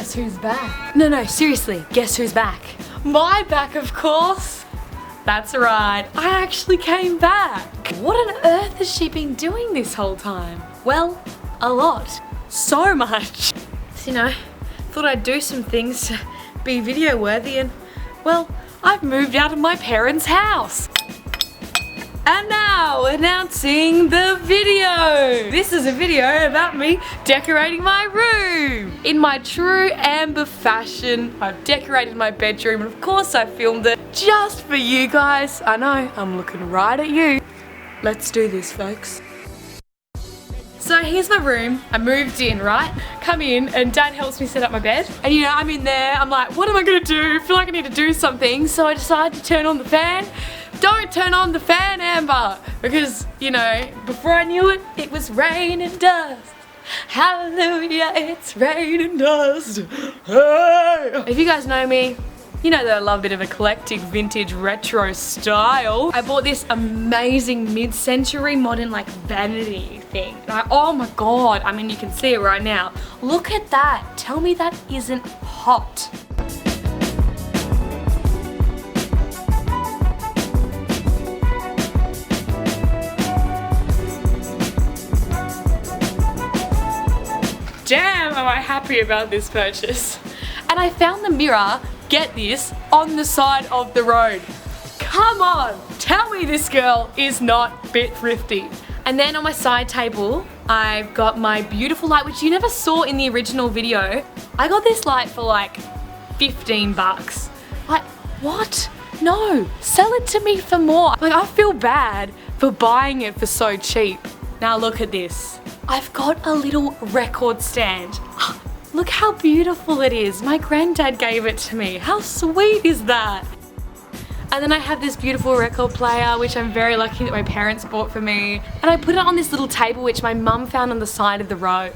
Guess who's back? No, seriously, guess who's back? My back, of course. That's right, I actually came back. What on earth has she been doing this whole time? Well, a lot. So much. So, thought I'd do some things to be video worthy and, well, I've moved out of my parents' house. And now, announcing the video! This is a video about me decorating my room! In my true Amber fashion, I've decorated my bedroom, and of course I filmed it just for you guys. I know, I'm looking right at you. Let's do this, folks. So here's my room. I moved in, right? Come in and Dad helps me set up my bed. And I'm in there, I'm like, what am I gonna do? I feel like I need to do something, so I decided to turn on the fan. Don't turn on the fan, Amber! Because, before I knew it, it was rain and dust. Hallelujah, it's rain and dust. Hey! If you guys know me, you know that I love a bit of eclectic vintage retro style. I bought this amazing mid-century modern vanity thing. Oh my god, you can see it right now. Look at that. Tell me that isn't hot. Damn, am I happy about this purchase. And I found the mirror, get this, on the side of the road. Come on, tell me this girl is not a bit thrifty. And then on my side table, I've got my beautiful light, which you never saw in the original video. I got this light for like 15 bucks. Like, what? No, sell it to me for more. I feel bad for buying it for so cheap. Now look at this. I've got a little record stand. Look how beautiful it is. My granddad gave it to me. How sweet is that? And then I have this beautiful record player, which I'm very lucky that my parents bought for me. And I put it on this little table, which my mum found on the side of the road.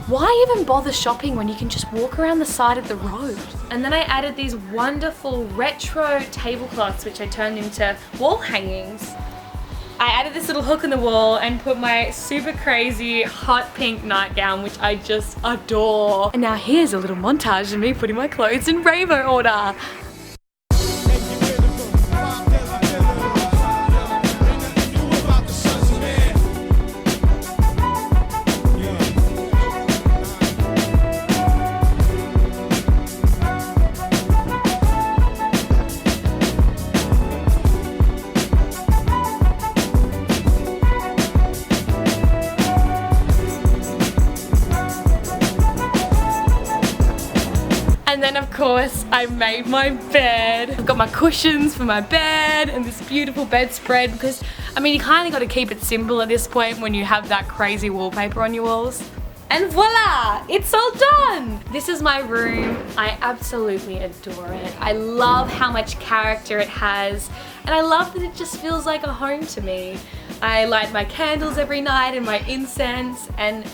Why even bother shopping when you can just walk around the side of the road? And then I added these wonderful retro tablecloths, which I turned into wall hangings. I added this little hook in the wall and put my super crazy hot pink nightgown, which I just adore. And now here's a little montage of me putting my clothes in rainbow order. And then of course I made my bed. I've got my cushions for my bed and this beautiful bedspread because you kind of got to keep it simple at this point when you have that crazy wallpaper on your walls. And voila! It's all done! This is my room. I absolutely adore it. I love how much character it has and I love that it just feels like a home to me. I light my candles every night and my incense and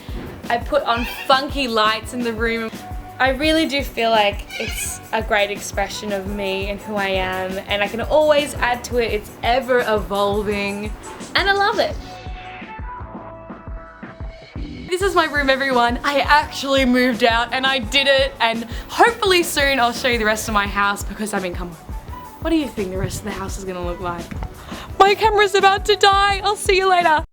I put on funky lights in the room. I really do feel like it's a great expression of me and who I am, and I can always add to it. It's ever evolving and I love it. This is my room, everyone. I actually moved out and I did it, and hopefully soon I'll show you the rest of my house because come on. What do you think the rest of the house is gonna look like? My camera's about to die. I'll see you later.